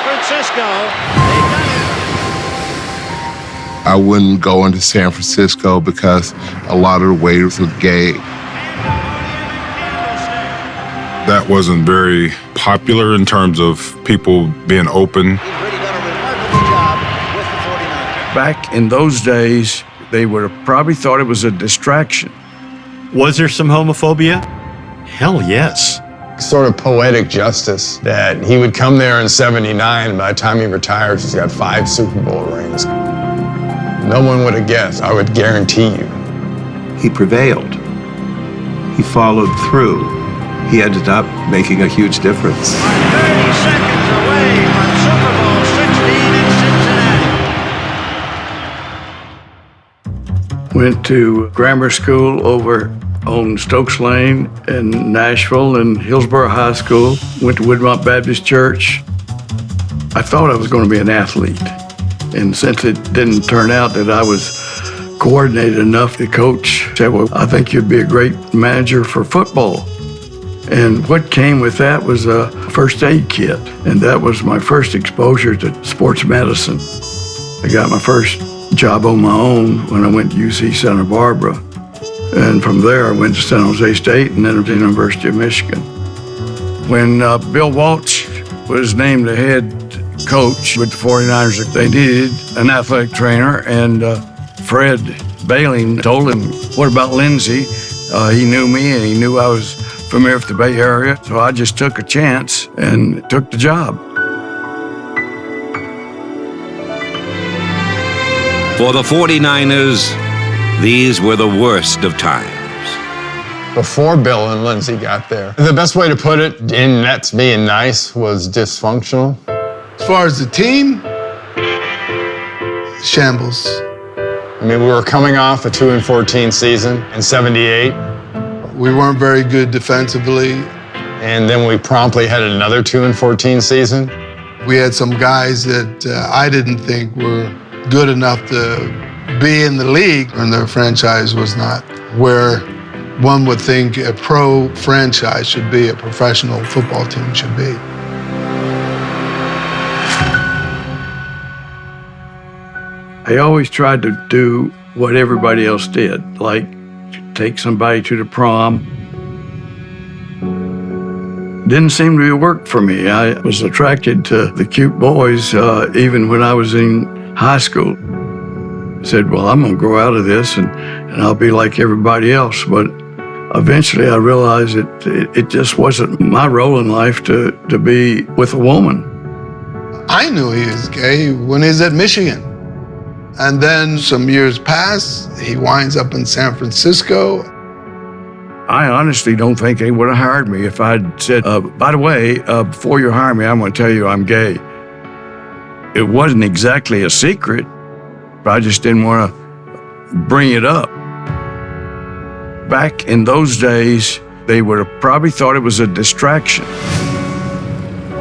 Francisco. They've done it. I wouldn't go into San Francisco because a lot of the waiters were gay. That wasn't very popular in terms of people being open. He's really done a remarkable job with the 49ers. Back in those days, they would have probably thought it was a distraction. Was there some homophobia? Hell yes. Sort of poetic justice that he would come there in '79, and by the time he retires, he's got 5 Super Bowl rings. No one would have guessed, I would guarantee you. He prevailed. He followed through. He ended up making a huge difference. 30 seconds away from Super Bowl 16 in Cincinnati. Went to grammar school over on Stokes Lane in Nashville and Hillsborough High School. Went to Woodmont Baptist Church. I thought I was going to be an athlete. And since it didn't turn out that I was coordinated enough, the coach said, well, I think you'd be a great manager for football. And what came with that was a first aid kit. And that was my first exposure to sports medicine. I got my first job on my own when I went to UC Santa Barbara. And from there, I went to San Jose State and then to the University of Michigan. When Bill Walsh was named the head coach with the 49ers, they needed an athletic trainer, and Fred Bailey told him, what about Lindsy? He knew me, and he knew I was familiar with the Bay Area, so I just took a chance and took the job. For the 49ers, these were the worst of times. Before Bill and Lindsay got there, the best way to put it, and that's being nice, was dysfunctional. As far as the team, shambles. I mean, we were coming off a 2-14 season in '78. We weren't very good defensively. And then we promptly had another 2-14 season. We had some guys that I didn't think were good enough to be in the league, and their franchise was not where one would think a pro franchise should be, a professional football team should be. I always tried to do what everybody else did, like take somebody to the prom. Didn't seem to work for me. I was attracted to the cute boys even when I was in high school. I said, well, I'm gonna grow out of this and I'll be like everybody else. But eventually I realized it just wasn't my role in life to be with a woman. I knew he was gay when he was at Michigan. And then some years pass, he winds up in San Francisco. I honestly don't think they would have hired me if I'd said, by the way, before you hire me, I'm gonna tell you I'm gay. It wasn't exactly a secret, but I just didn't want to bring it up. Back in those days, they would have probably thought it was a distraction.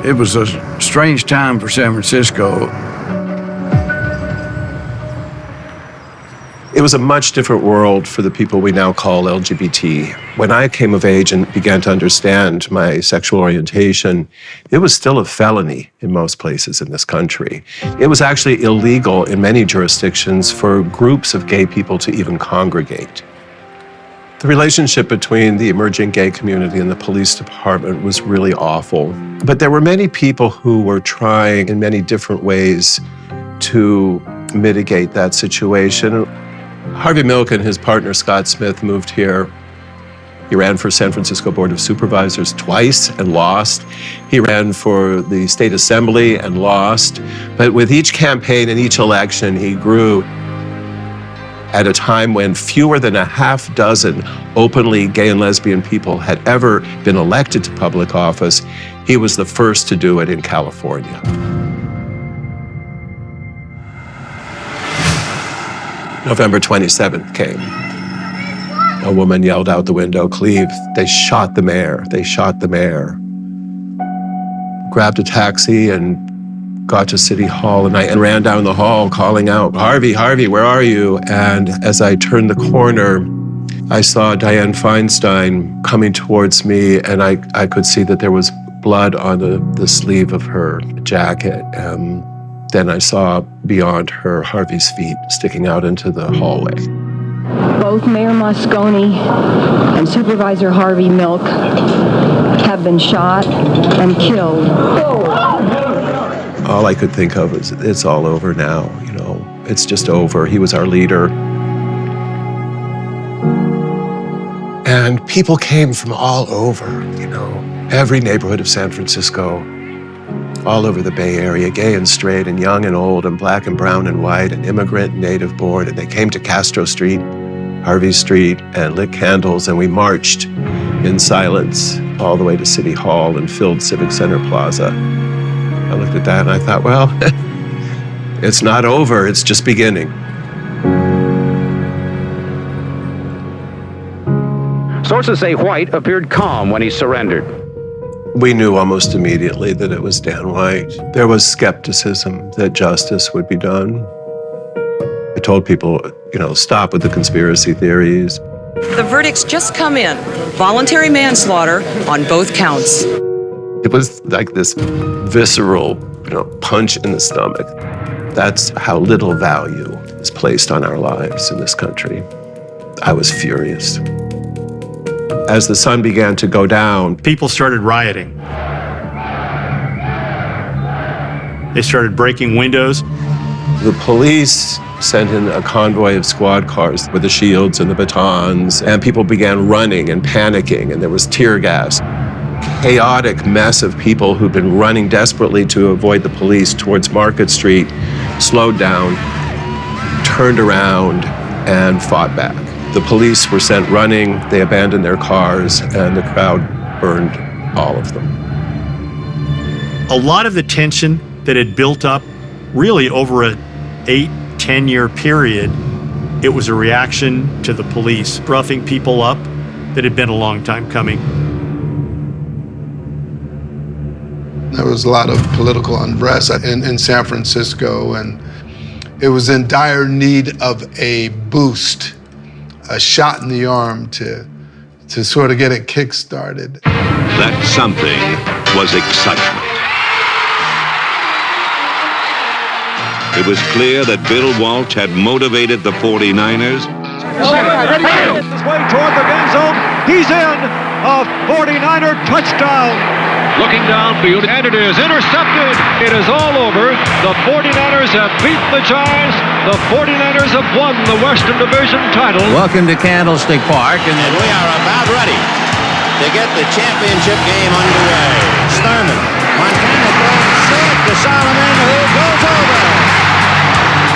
It was a strange time for San Francisco. It was a much different world for the people we now call LGBT. When I came of age and began to understand my sexual orientation, it was still a felony in most places in this country. It was actually illegal in many jurisdictions for groups of gay people to even congregate. The relationship between the emerging gay community and the police department was really awful. But there were many people who were trying in many different ways to mitigate that situation. Harvey Milk and his partner Scott Smith moved here. He ran for San Francisco Board of Supervisors twice and lost. He ran for the state assembly and lost. But with each campaign and each election, he grew. At a time when fewer than a half dozen openly gay and lesbian people had ever been elected to public office, he was the first to do it in California. November 27th came. A woman yelled out the window, "Cleve, they shot the mayor, they shot the mayor." Grabbed a taxi and got to City Hall, and I ran down the hall calling out, "Harvey, Harvey, where are you?" And as I turned the corner, I saw Dianne Feinstein coming towards me, and I could see that there was blood on the sleeve of her jacket. Then I saw beyond her Harvey's feet sticking out into the hallway. Both Mayor Moscone and Supervisor Harvey Milk have been shot and killed. All I could think of was, it's all over now, you know. It's just over. He was our leader. And people came from all over, you know, every neighborhood of San Francisco, all over the Bay Area, gay and straight and young and old and black and brown and white and immigrant and native born. And they came to Castro Street, Harvey Street, and lit candles, and we marched in silence all the way to City Hall and filled Civic Center Plaza. I looked at that and I thought, well, it's not over, it's just beginning. Sources say White appeared calm when he surrendered. We knew almost immediately that it was Dan White. There was skepticism that justice would be done. I told people, you know, stop with the conspiracy theories. The verdict's just come in. Voluntary manslaughter on both counts. It was like this visceral, you know, punch in the stomach. That's how little value is placed on our lives in this country. I was furious. As the sun began to go down, people started rioting. They started breaking windows. The police sent in a convoy of squad cars with the shields and the batons, and people began running and panicking, and there was tear gas. Chaotic mess of people who'd been running desperately to avoid the police towards Market Street slowed down, turned around, and fought back. The police were sent running, they abandoned their cars, and the crowd burned all of them. A lot of the tension that had built up really over an 8-10 year period, it was a reaction to the police roughing people up that had been a long time coming. There was a lot of political unrest in San Francisco, and it was in dire need of a boost, a shot in the arm to sort of get it kick-started. That something was excitement. It was clear that Bill Walsh had motivated the 49ers. His way toward the end zone. He's in. A 49er touchdown. Looking downfield, and it is intercepted. It is all over. The 49ers have beaten the Giants. The 49ers have won the Western Division title. Welcome to Candlestick Park, and we are about ready to get the championship game underway. Thurman, Montana throwing short to Solomon, who goes over.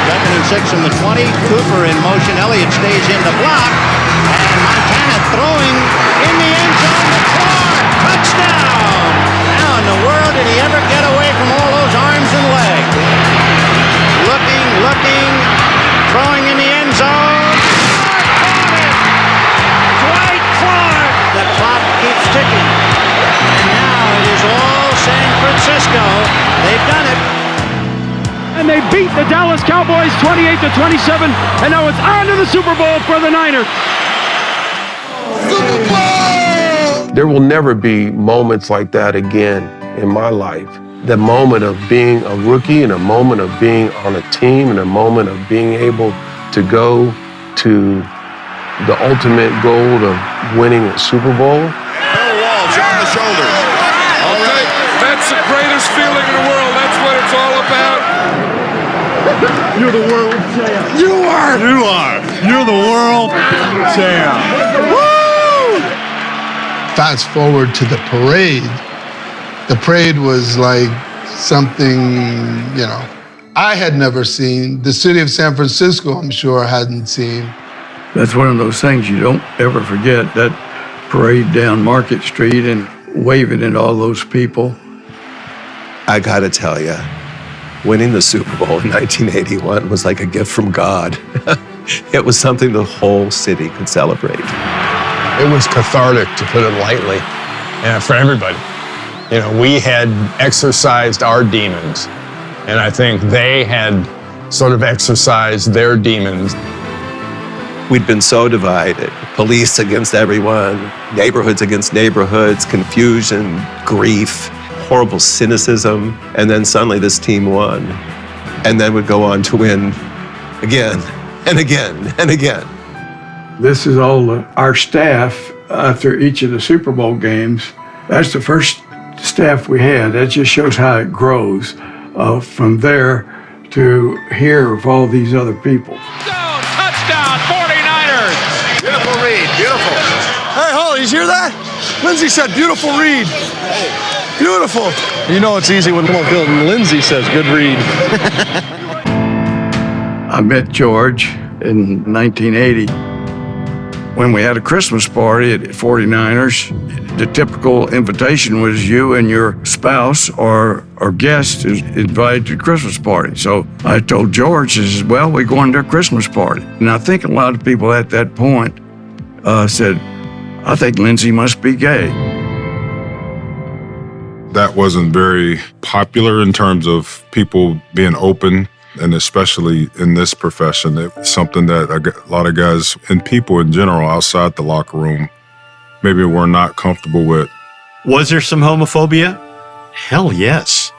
2nd and 6 from the 20. Cooper in motion. Elliott stays in the block, and Montana throwing in the end zone to Clark. Touchdown! How in the world did he ever get away from all those arms and legs? Looking, throwing in the end zone. Clark caught it! Dwight Clark! The clock keeps ticking. And now it is all San Francisco. They've done it. And they beat the Dallas Cowboys 28-27. And now it's on to the Super Bowl for the Niners. Super Bowl! There will never be moments like that again in my life. The moment of being a rookie and a moment of being on a team and a moment of being able to go to the ultimate goal of winning a Super Bowl. Bill Walsh on the shoulders. All right, that's the greatest feeling in the world. That's what it's all about. You're the world champ. You are! You are. You're the world champ. Woo! Fast forward to the parade. The parade was like something, you know, I had never seen. The city of San Francisco, I'm sure, hadn't seen. That's one of those things you don't ever forget, that parade down Market Street and waving at all those people. I gotta tell you, winning the Super Bowl in 1981 was like a gift from God. It was something the whole city could celebrate. It was cathartic, to put it lightly, for everybody. You know, we had exercised our demons, and I think they had sort of exercised their demons. We'd been so divided, police against everyone, neighborhoods against neighborhoods, confusion, grief. horrible cynicism, and then suddenly this team won, and then would go on to win again and again and again. This is all our staff after each of the Super Bowl games. That's the first staff we had. That just shows how it grows from there to here of all these other people. Touchdown, 49ers! Beautiful read, beautiful. Hey, Holly, did you hear that? Lindsay said, beautiful read. Beautiful. You know it's easy when Lindsay says, good read. I met George in 1980 when we had a Christmas party at 49ers. The typical invitation was you and your spouse or guest is invited to the Christmas party. So I told George, I said, well, we're going to a Christmas party. And I think a lot of people at that point said, I think Lindsay must be gay. That wasn't very popular in terms of people being open, and especially in this profession. It's something that a lot of guys and people in general outside the locker room maybe were not comfortable with. Was there some homophobia? Hell yes.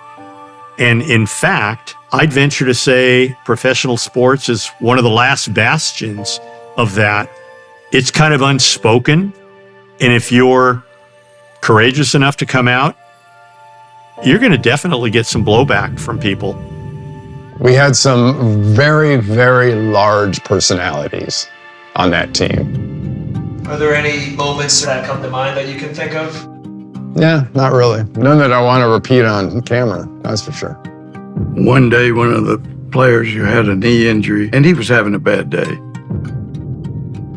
And in fact, I'd venture to say professional sports is one of the last bastions of that. It's kind of unspoken. And if you're courageous enough to come out, you're going to definitely get some blowback from people. We had some very, very large personalities on that team. Are there any moments that come to mind that you can think of? Yeah, not really. None that I want to repeat on camera, that's for sure. One day, one of the players who had a knee injury, and he was having a bad day.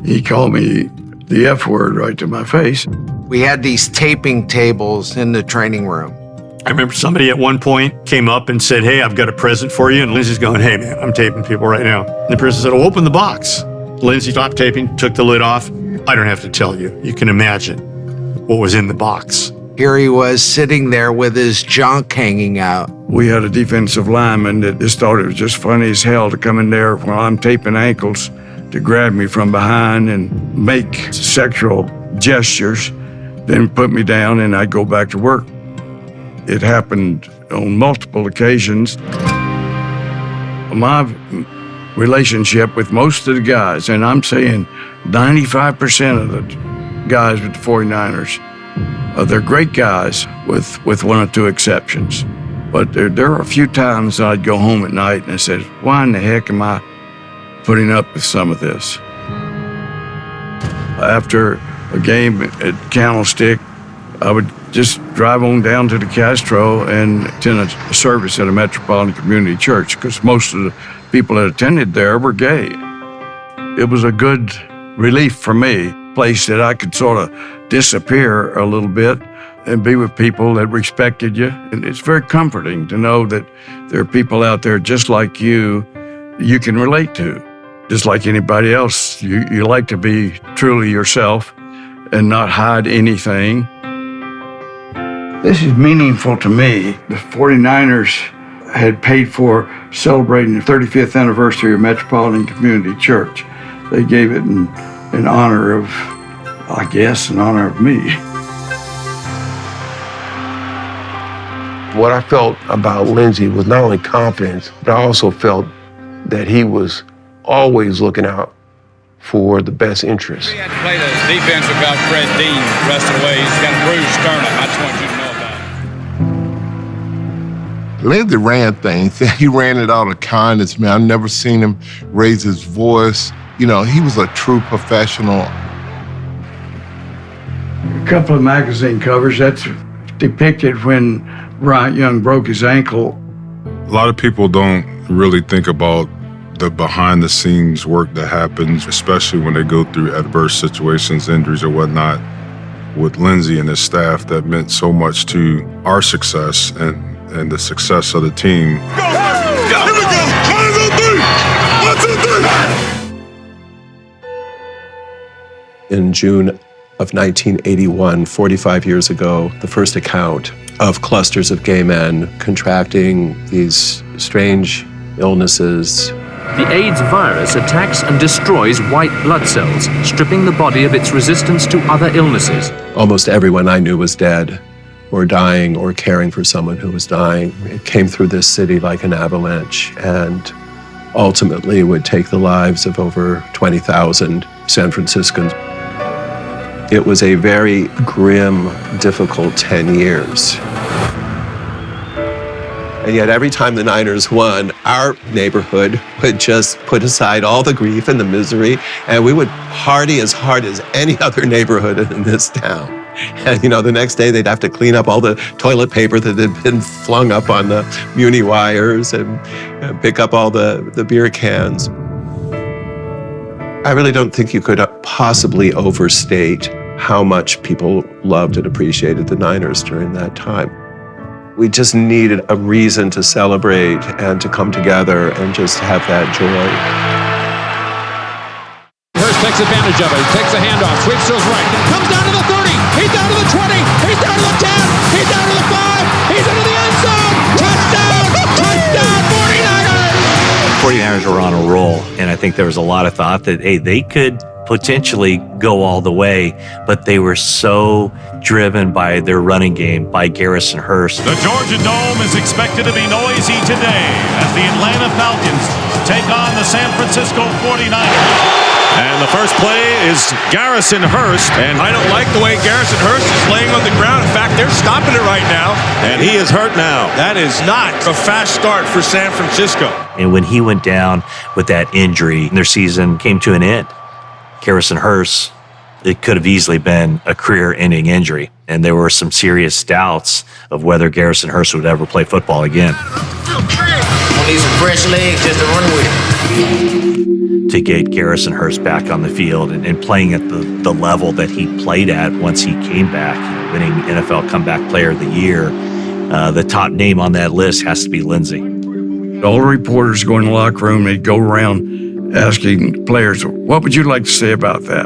He called me the F word right to my face. We had these taping tables in the training room. I remember somebody at one point came up and said, hey, I've got a present for you. And Lindsay's going, hey, man, I'm taping people right now. And the person said, oh, open the box. Lindsay stopped taping, took the lid off. I don't have to tell you. You can imagine what was in the box. Here he was sitting there with his junk hanging out. We had a defensive lineman that just thought it was just funny as hell to come in there while I'm taping ankles to grab me from behind and make sexual gestures, then put me down and I'd go back to work. It happened on multiple occasions. My relationship with most of the guys, and I'm saying 95% of the guys with the 49ers, they're great guys with one or two exceptions. But there are a few times I'd go home at night and I said, why in the heck am I putting up with some of this? After a game at Candlestick, I would just drive on down to the Castro and attend a service at a Metropolitan Community Church because most of the people that attended there were gay. It was a good relief for me, a place that I could sort of disappear a little bit and be with people that respected you. And it's very comforting to know that there are people out there just like you can relate to. Just like anybody else, you like to be truly yourself and not hide anything. This is meaningful to me. The 49ers had paid for celebrating the 35th anniversary of Metropolitan Community Church. They gave it in honor of, I guess, in honor of me. What I felt about Lindsay was not only confidence, but I also felt that he was always looking out for the best interests. He had to play the defense without Fred Dean the rest of the way. He's got a bruised sternum. I just want you to know about it. Lindsay ran things. He ran it out of kindness, man. I've never seen him raise his voice. You know, he was a true professional. A couple of magazine covers, that's depicted when Bryant Young broke his ankle. A lot of people don't really think about the behind-the-scenes work that happens, especially when they go through adverse situations, injuries or whatnot. With Lindsay and his staff, that meant so much to our success and the success of the team. In June of 1981, 45 years ago, the first account of clusters of gay men contracting these strange illnesses. The AIDS virus attacks and destroys white blood cells, stripping the body of its resistance to other illnesses. Almost everyone I knew was dead. or dying or caring for someone who was dying. It came through this city like an avalanche and ultimately would take the lives of over 20,000 San Franciscans. It was a very grim, difficult 10 years. And yet every time the Niners won, our neighborhood would just put aside all the grief and the misery, and we would party as hard as any other neighborhood in this town. And the next day they'd have to clean up all the toilet paper that had been flung up on the muni wires and pick up all the beer cans. I really don't think you could possibly overstate how much people loved and appreciated the Niners during that time. We just needed a reason to celebrate and to come together and just have that joy. Hurst takes advantage of it. He takes a handoff, sweeps to his right, comes down to the 30, he's down to the 20, he's down to the 10, he's down to the 5, he's into the end zone. Touchdown! Touchdown, 49ers! 49ers were on a roll, and I think there was a lot of thought that, hey, they could potentially go all the way, but they were so driven by their running game, by Garrison Hurst. The Georgia Dome is expected to be noisy today as the Atlanta Falcons take on the San Francisco 49ers. And the first play is Garrison Hurst. And I don't like the way Garrison Hurst is laying on the ground. In fact, they're stopping it right now. And he is hurt now. That is not a fast start for San Francisco. And when he went down with that injury, their season came to an end. Garrison Hurst, it could have easily been a career-ending injury, and there were some serious doubts of whether Garrison Hurst would ever play football again. I need some fresh legs just to run with. To get Garrison Hurst back on the field and playing at the level that he played at once he came back, winning NFL Comeback Player of the Year, the top name on that list has to be Lindsy. All the reporters go in the locker room, they'd go around asking players, what would you like to say about that?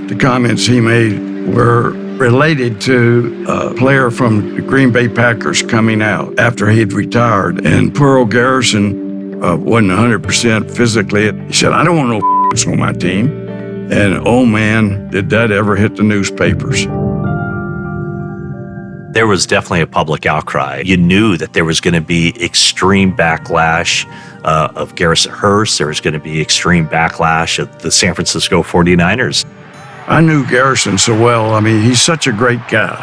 The comments he made were related to a player from the Green Bay Packers coming out after he'd retired. And poor old Garrison wasn't 100% physically. He said, I don't want no f***s on my team. And oh man, did that ever hit the newspapers. There was definitely a public outcry. You knew that there was going to be extreme backlash of Garrison Hurst. There was going to be extreme backlash of the San Francisco 49ers. I knew Garrison so well. I mean, he's such a great guy.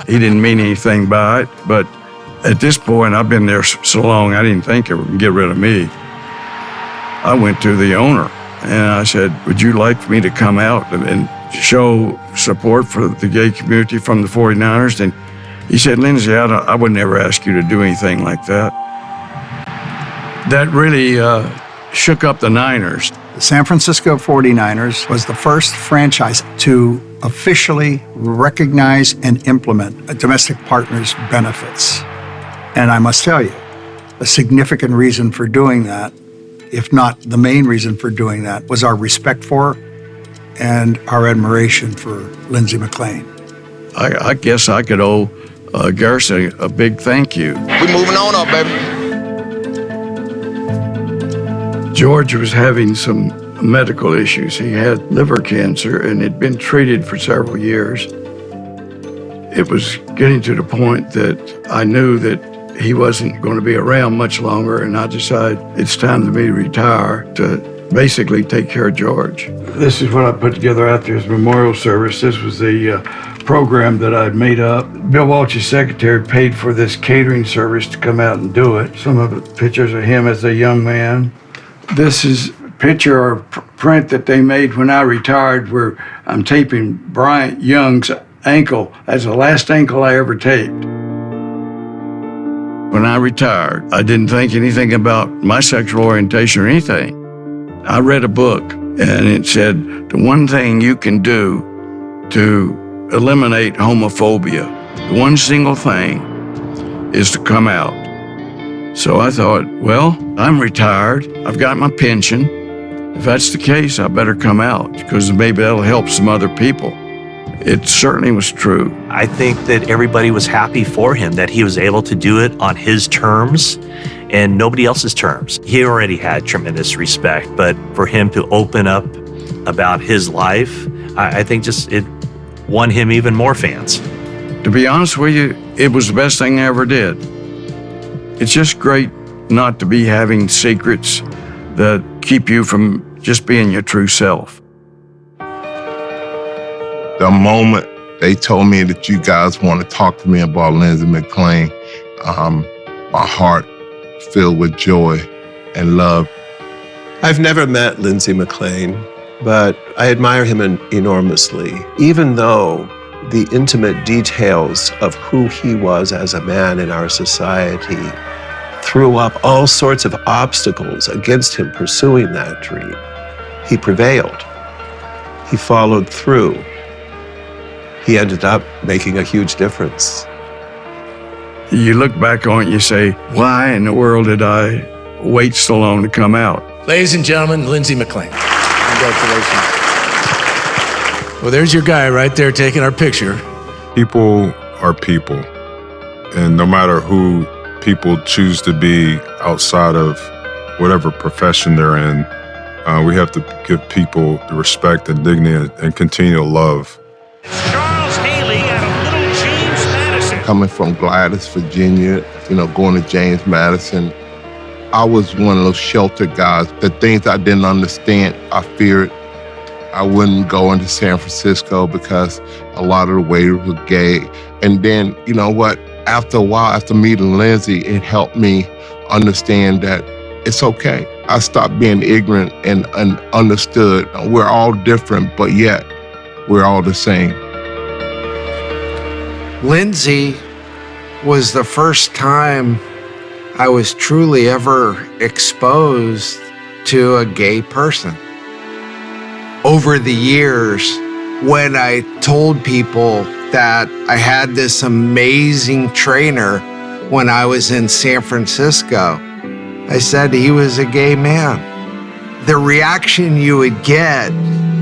He didn't mean anything by it, but at this point, I've been there so long, I didn't think it would get rid of me. I went to the owner and I said, would you like me to come out and show support for the gay community from the 49ers? And he said, Lindsay, I would never ask you to do anything like that. That really shook up the Niners. The San Francisco 49ers was the first franchise to officially recognize and implement a domestic partner's benefits. And I must tell you, a significant reason for doing that, if not the main reason for doing that, was our respect for and our admiration for Lindsay McLean. I guess I could owe Garrison a big thank you. We're moving on up, baby. George was having some medical issues. He had liver cancer and had been treated for several years. It was getting to the point that I knew that he wasn't going to be around much longer, and I decided it's time for me to retire to basically take care of George. This is what I put together after his memorial service. This was the program that I'd made up. Bill Walsh's secretary paid for this catering service to come out and do it. Some of the pictures of him as a young man. This is a picture or print that they made when I retired where I'm taping Bryant Young's ankle. That's the last ankle I ever taped. When I retired, I didn't think anything about my sexual orientation or anything. I read a book and it said, the one thing you can do to eliminate homophobia, the one single thing is to come out. So I thought, well, I'm retired. I've got my pension. If that's the case, I better come out because maybe that'll help some other people. It certainly was true. I think that everybody was happy for him, that he was able to do it on his terms and nobody else's terms. He already had tremendous respect, but for him to open up about his life, I think just it won him even more fans. To be honest with you, it was the best thing I ever did. It's just great not to be having secrets that keep you from just being your true self. The moment they told me that you guys want to talk to me about Lindsy McLean, my heart filled with joy and love. I've never met Lindsy McLean, but I admire him enormously, even though the intimate details of who he was as a man in our society threw up all sorts of obstacles against him pursuing that dream. He prevailed. He followed through. He ended up making a huge difference. You look back on it and you say, why in the world did I wait so long to come out? Ladies and gentlemen, Lindsy McLean. Congratulations. Well, there's your guy right there taking our picture. People are people. And no matter who people choose to be outside of whatever profession they're in, we have to give people the respect and dignity and continual love. Coming from Gladys, Virginia, going to James Madison, I was one of those sheltered guys. The things I didn't understand, I feared. I wouldn't go into San Francisco because a lot of the waiters were gay. And then, you know what? After a while, after meeting Lindsy, it helped me understand that it's okay. I stopped being ignorant and understood. We're all different, but yet we're all the same. Lindsy was the first time I was truly ever exposed to a gay person. Over the years, when I told people that I had this amazing trainer when I was in San Francisco, I said he was a gay man. The reaction you would get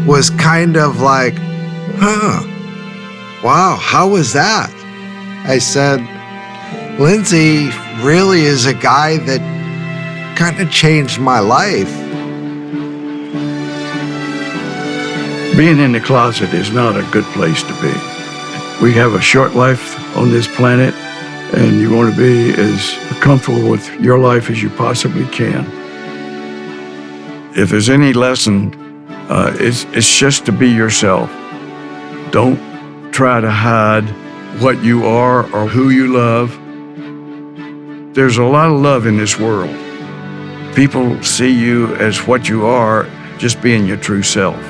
was kind of like, wow, how was that? I said, Lindsy really is a guy that kind of changed my life. Being in the closet is not a good place to be. We have a short life on this planet, and you want to be as comfortable with your life as you possibly can. If there's any lesson, it's just to be yourself. Don't try to hide what you are or who you love. There's a lot of love in this world. People see you as what you are, just being your true self.